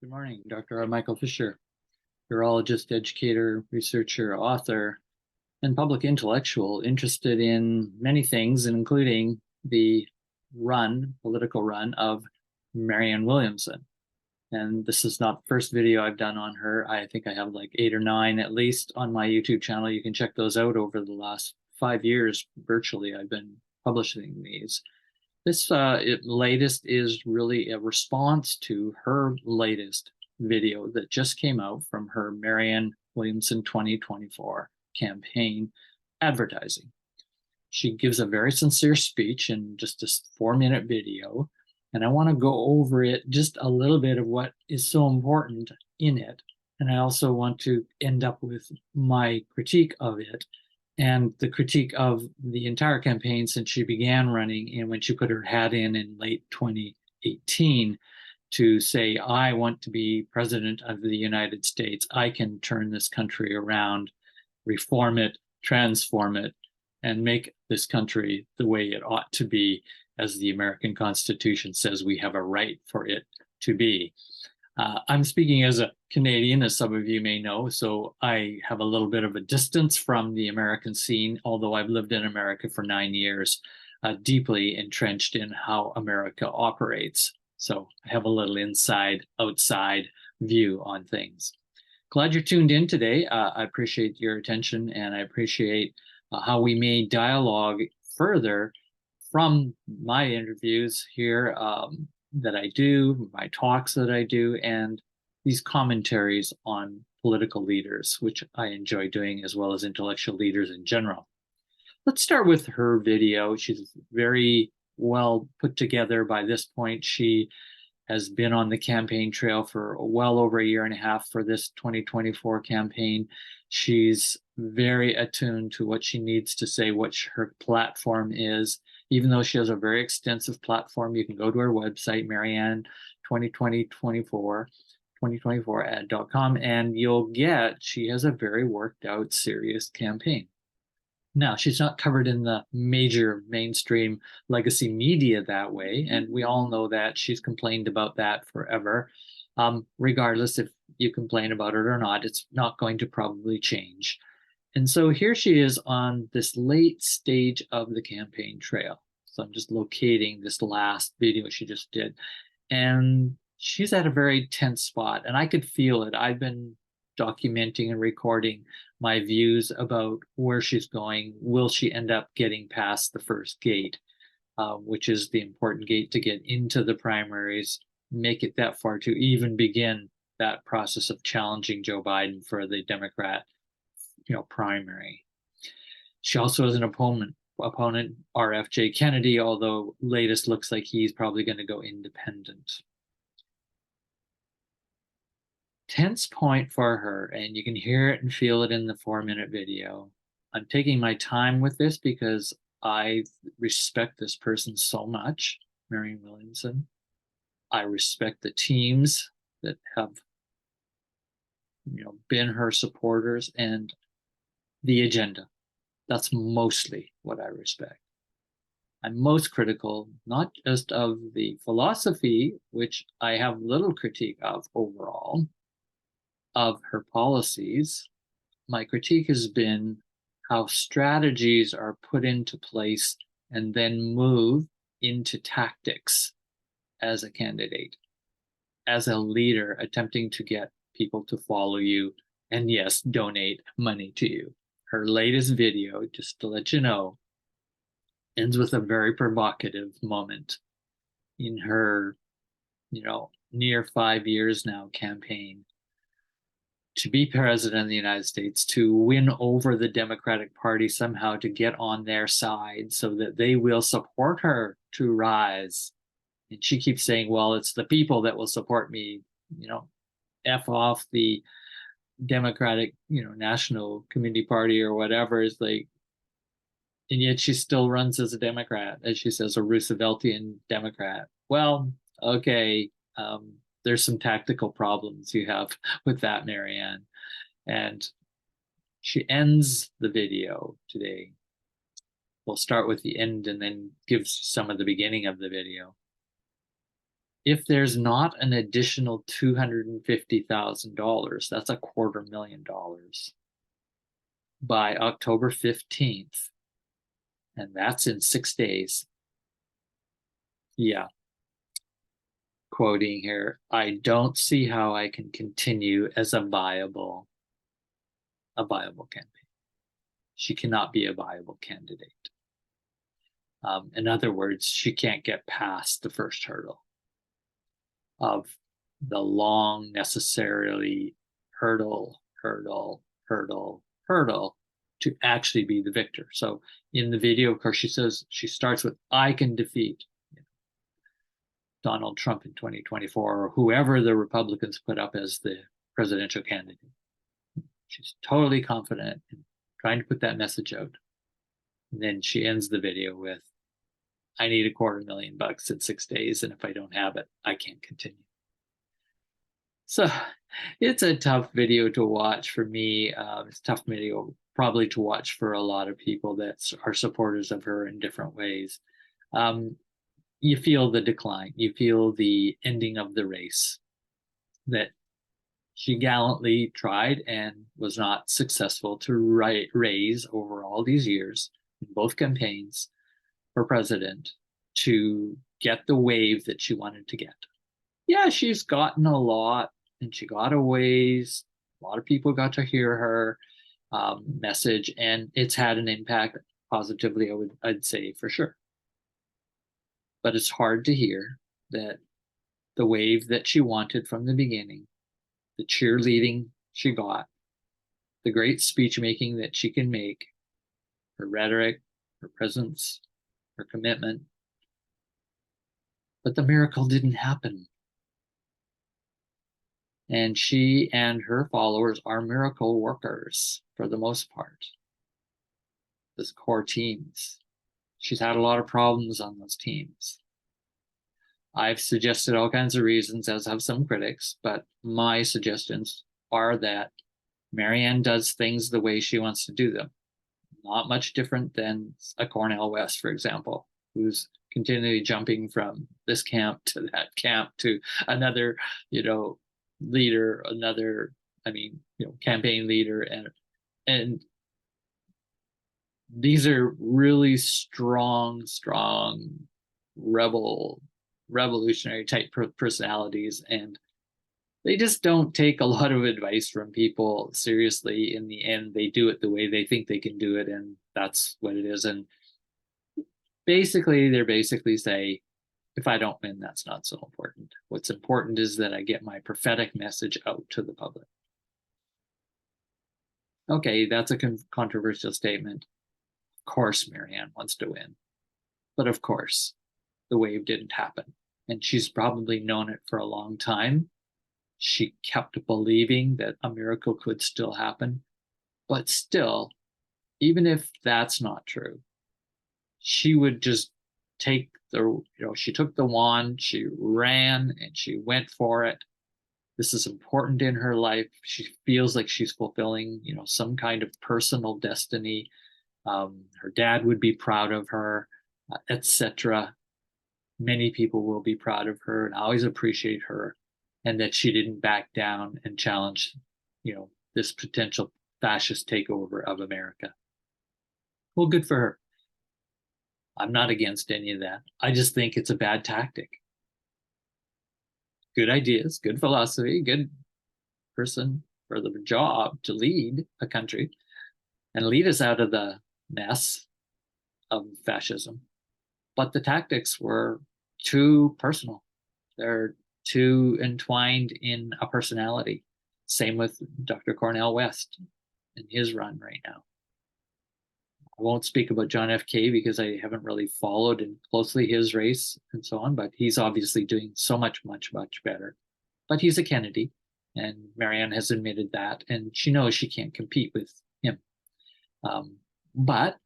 Good morning, Dr. Michael Fisher, urologist, educator, researcher, author, and public intellectual interested in many things, including the political run of Marianne Williamson. And this is not the first video I've done on her. I think I have like 8 or 9 at least on my YouTube channel. You can check those out over the last 5 years. Virtually, I've been publishing these. This latest is really a response to her latest video that just came out from her Marianne Williamson 2024 campaign advertising. She gives a very sincere speech in just this 4-minute video, and I want to go over it, just a little bit of what is so important in it. And I also want to end up with my critique of it and the critique of the entire campaign since she began running and when she put her hat in late 2018 to say, I want to be president of the United States. I can turn this country around, reform it, transform it, and make this country the way it ought to be, as the American Constitution says we have a right for it to be. I'm speaking as a Canadian, as some of you may know, so I have a little bit of a distance from the American scene, although I've lived in America for 9 years, deeply entrenched in how America operates. So I have a little inside, outside view on things. Glad you're tuned in today. I appreciate your attention, and I appreciate how we may dialogue further from my interviews here that I do, my talks that I do, and these commentaries on political leaders, which I enjoy doing, as well as intellectual leaders in general. Let's start with her video. She's very well put together by this point. She has been on the campaign trail for well over a year and a half for this 2024 campaign. She's very attuned to what she needs to say, what her platform is. Even though she has a very extensive platform, you can go to her website, Marianne 2024.com, and you'll get, she has a very worked out, serious campaign. Now, she's not covered in the major mainstream legacy media that way, and we all know that. She's complained about that forever. Regardless if you complain about it or not, it's not going to probably change. And so here she is on this late stage of the campaign trail. So I'm just locating this last video she just did. And she's at a very tense spot, and I could feel it. I've been documenting and recording my views about where she's going. Will she end up getting past the first gate, which is the important gate to get into the primaries, make it that far to even begin that process of challenging Joe Biden for the Democrat primary. She also has an opponent, RFJ Kennedy, although latest looks like he's probably going to go independent. Tense point for her, and you can hear it and feel it in the 4-minute video. I'm taking my time with this because I respect this person so much, Marianne Williamson. I respect the teams that have been her supporters, and the agenda. That's mostly what I respect. I'm most critical, not just of the philosophy, which I have little critique of overall, of her policies. My critique has been how strategies are put into place and then move into tactics as a candidate, as a leader attempting to get people to follow you and, yes, donate money to you. Her latest video, just to let you know, ends with a very provocative moment in her, near 5 years now campaign to be president of the United States, to win over the Democratic Party somehow, to get on their side so that they will support her to rise. And she keeps saying, well, it's the people that will support me, F off the Democratic, National Committee Party or whatever. Is like, and yet she still runs as a Democrat, as she says, a Rooseveltian Democrat. Well, okay, there's some tactical problems you have with that, Marianne. And she ends the video today. We'll start with the end and then give some of the beginning of the video. if there's not an additional $250,000, that's $250,000 by October 15th, and that's in 6 days. Yeah. Quoting here, I don't see how I can continue as a viable campaign. She cannot be a viable candidate. In other words, she can't get past the first hurdle of the long, necessarily hurdle to actually be the victor. So in the video, of course, she says, she starts with, I can defeat Donald Trump in 2024, or whoever the Republicans put up as the presidential candidate. She's totally confident in trying to put that message out. And then she ends the video with, I need $250,000 in 6 days, and if I don't have it, I can't continue. So it's a tough video to watch for me. It's a tough video probably to watch for a lot of people that are supporters of her in different ways. You feel the decline. You feel the ending of the race, that she gallantly tried and was not successful to raise over all these years in both campaigns for president to get the wave that she wanted to get. Yeah, she's gotten a lot, and she got a ways. A lot of people got to hear her message, and it's had an impact positively, I'd say, for sure. But it's hard to hear that the wave that she wanted from the beginning, the cheerleading she got, the great speech making that she can make, her rhetoric, her presence, her commitment, but the miracle didn't happen. And she and her followers are miracle workers for the most part. Those core teams. She's had a lot of problems on those teams. I've suggested all kinds of reasons, as have some critics, but my suggestions are that Marianne does things the way she wants to do them. Not much different than a Cornel West, for example, who's continually jumping from this camp to that camp to another, leader, another, campaign leader. And these are really strong revolutionary type personalities, and they just don't take a lot of advice from people seriously. In the end, they do it the way they think they can do it, and that's what it is. And they're basically say, if I don't win, that's not so important. What's important is that I get my prophetic message out to the public. Okay, that's a controversial statement. Of course, Marianne wants to win. But of course, the wave didn't happen. And she's probably known it for a long time. She kept believing that a miracle could still happen. But still, even if that's not true, she would just take she took the wand, she ran, and she went for it. This is important in her life. She feels like she's fulfilling, some kind of personal destiny. Her dad would be proud of her, etc. Many people will be proud of her and always appreciate her, and that she didn't back down and challenge, this potential fascist takeover of America. Well, good for her. I'm not against any of that. I just think it's a bad tactic. Good ideas, good philosophy, good person for the job to lead a country and lead us out of the mess of fascism. But the tactics were too personal. They're too entwined in a personality. Same with Dr. Cornel West and his run right now. I won't speak about John F. K. because I haven't really followed closely his race and so on, but he's obviously doing so much better. But he's a Kennedy, and Marianne has admitted that, and she knows she can't compete with him. But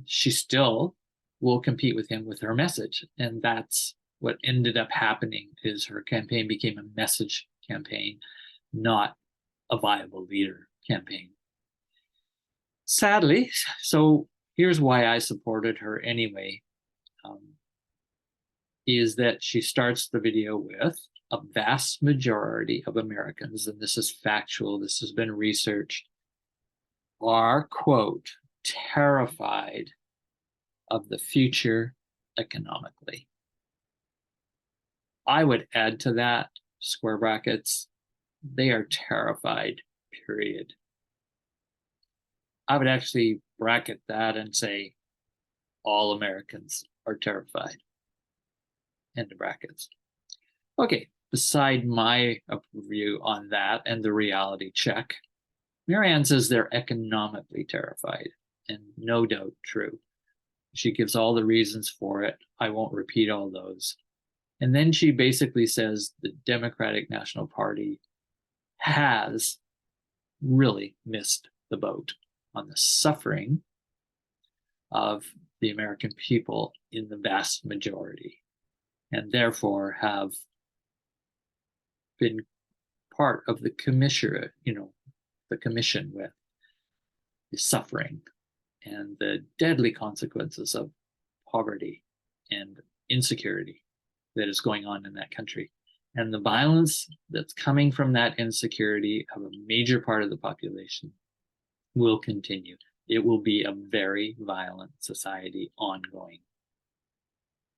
she still will compete with him with her message, and that's what ended up happening. Is her campaign became a message campaign, not a viable leader campaign. Sadly, so here's why I supported her anyway. is that she starts the video with a vast majority of Americans, and this is factual, this has been researched, are, quote, terrified of the future economically. I would add to that, square brackets, they are terrified, period. I would actually bracket that and say all Americans are terrified. End of brackets. Okay, beside my view on that and the reality check, Marianne says they're economically terrified, and no doubt true. She gives all the reasons for it. I won't repeat all those. And then she basically says the Democratic National Party has really missed the boat on the suffering of the American people in the vast majority, and therefore have been part of the commission, the commission with the suffering and the deadly consequences of poverty and insecurity that is going on in that country. And the violence that's coming from that insecurity of a major part of the population will continue. It will be a very violent society ongoing.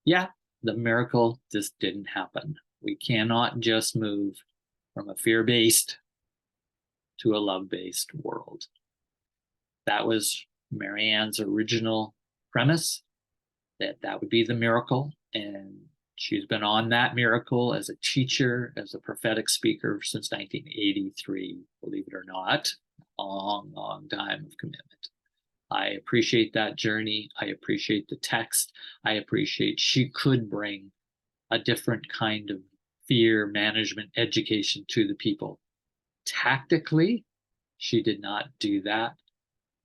Yeah, the miracle just didn't happen. We cannot just move from a fear-based to a love-based world. That was Marianne's original premise, that would be the miracle. And she's been on that miracle as a teacher, as a prophetic speaker since 1983, believe it or not. Long, long time of commitment. I appreciate that journey. I appreciate the text. I appreciate she could bring a different kind of fear management education to the people. Tactically, she did not do that.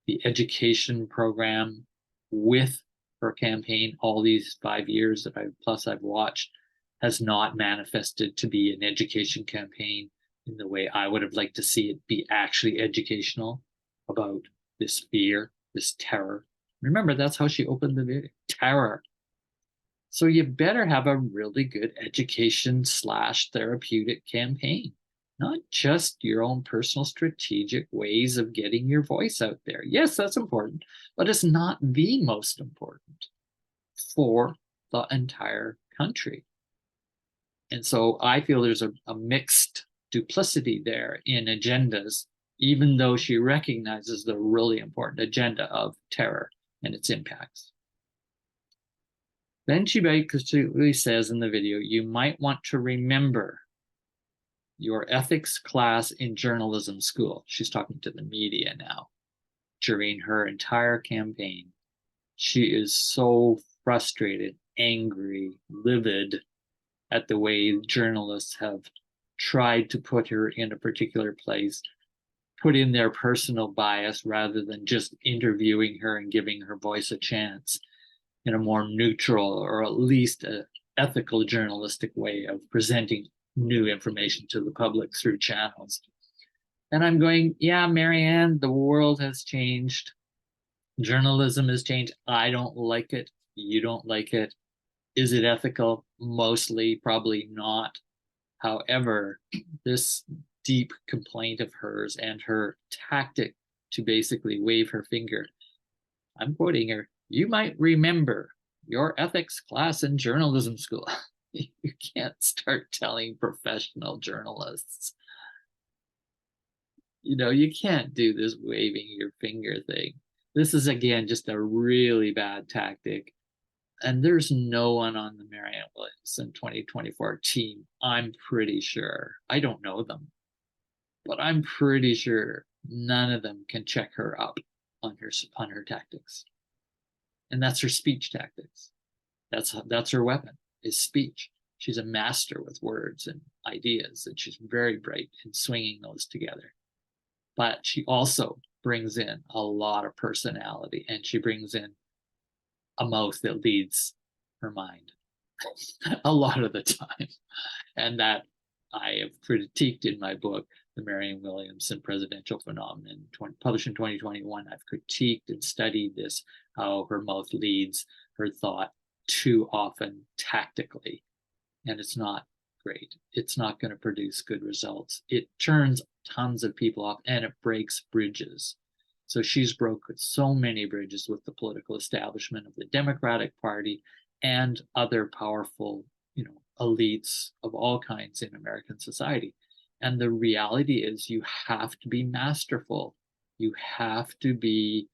The education program with her campaign all these 5 years that I've watched has not manifested to be an education campaign in the way I would have liked to see it be actually educational about this fear, this terror. Remember, that's how she opened the video, terror. So you better have a really good education/therapeutic campaign, not just your own personal strategic ways of getting your voice out there. Yes, that's important, but it's not the most important for the entire country. And so I feel there's a mixed duplicity there in agendas, even though she recognizes the really important agenda of terror and its impacts. Then she basically says in the video, you might want to remember your ethics class in journalism school. She's talking to the media now. During her entire campaign, she is so frustrated, angry, livid at the way journalists have tried to put her in a particular place, put in their personal bias rather than just interviewing her and giving her voice a chance in a more neutral or at least an ethical journalistic way of presenting new information to the public through channels. And I'm going, yeah, Marianne, the world has changed. Journalism has changed. I don't like it. You don't like it. Is it ethical? Mostly, probably not. However, this deep complaint of hers and her tactic to basically wave her finger, I'm quoting her, you might remember your ethics class in journalism school. You can't start telling professional journalists, you can't do this waving your finger thing. This is, again, just a really bad tactic. And there's no one on the Marianne Williamson 2024 team, I'm pretty sure. I don't know them, but I'm pretty sure none of them can check her up on her tactics. And that's her speech tactics. That's her weapon, is speech. She's a master with words and ideas, and she's very bright in swinging those together. But she also brings in a lot of personality, and she brings in a mouth that leads her mind a lot of the time. And that I have critiqued in my book, The Marianne Williamson Presidential Phenomenon, published in 2021. I've critiqued and studied this, how her mouth leads her thought. too often tactically, and it's not great. It's not going to produce good results. It turns tons of people off and it breaks bridges. So she's broken so many bridges with the political establishment of the Democratic Party and other powerful, elites of all kinds in American society. And the reality is you have to be masterful. You have to be,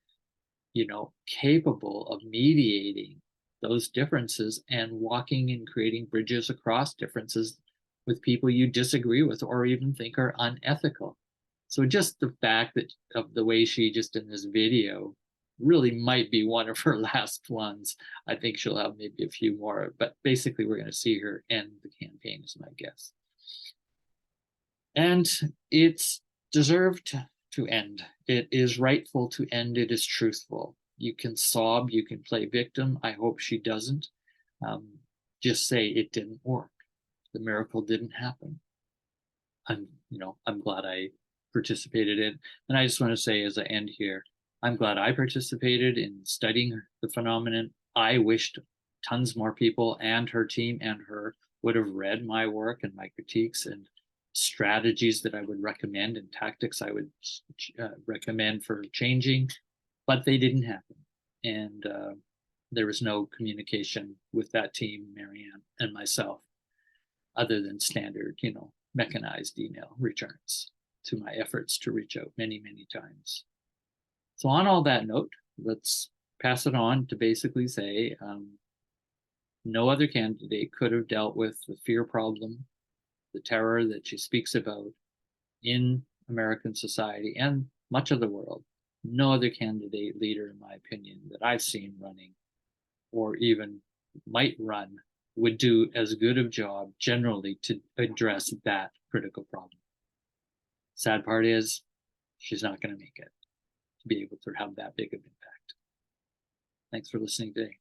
capable of mediating those differences and walking and creating bridges across differences with people you disagree with or even think are unethical. So just the fact that of the way she just in this video really might be one of her last ones. I think she'll have maybe a few more, but basically we're going to see her end the campaign is my guess. And it's deserved to end. It is rightful to end. It is truthful. You can sob, you can play victim. I hope she doesn't. Just say it didn't work. The miracle didn't happen. I'm glad I participated in. And I just want to say as I end here, I'm glad I participated in studying the phenomenon. I wished tons more people and her team and her would have read my work and my critiques and strategies that I would recommend and tactics I would recommend for changing, but they didn't happen. And there was no communication with that team, Marianne and myself, other than standard, mechanized email returns to my efforts to reach out many, many times. So on all that note, let's pass it on to basically say no other candidate could have dealt with the fear problem, the terror that she speaks about in American society and much of the world. No other candidate leader, in my opinion, that I've seen running or even might run would do as good of job generally to address that critical problem. Sad part is she's not going to make it to be able to have that big of impact. Thanks for listening today.